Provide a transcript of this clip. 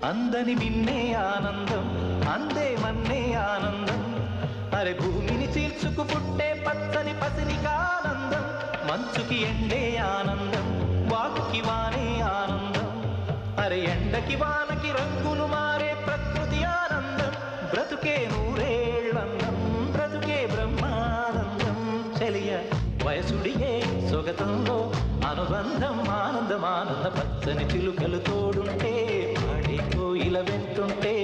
అందని మిన్నే ఆనందం అందే మన్నే ఆనందం అరే భూమిని చీల్చుకు పుట్టే పచ్చని పసినికానందం మంచుకి ఎండే ఆనందం వాకుకి వానే ఆనందం అరే ఎండకి వానకి రంగులు మారే ప్రకృతి ఆనందం బ్రతుకే నూరేళ్ళందం బ్రతుకే బ్రహ్మానందం చెలియ వయసుడిగే సొగతంలో అనుబంధం ఆనందం ఆనంద పచ్చని చిలుకలు తోడుంటే పాడే కోయిల వెంటుంటే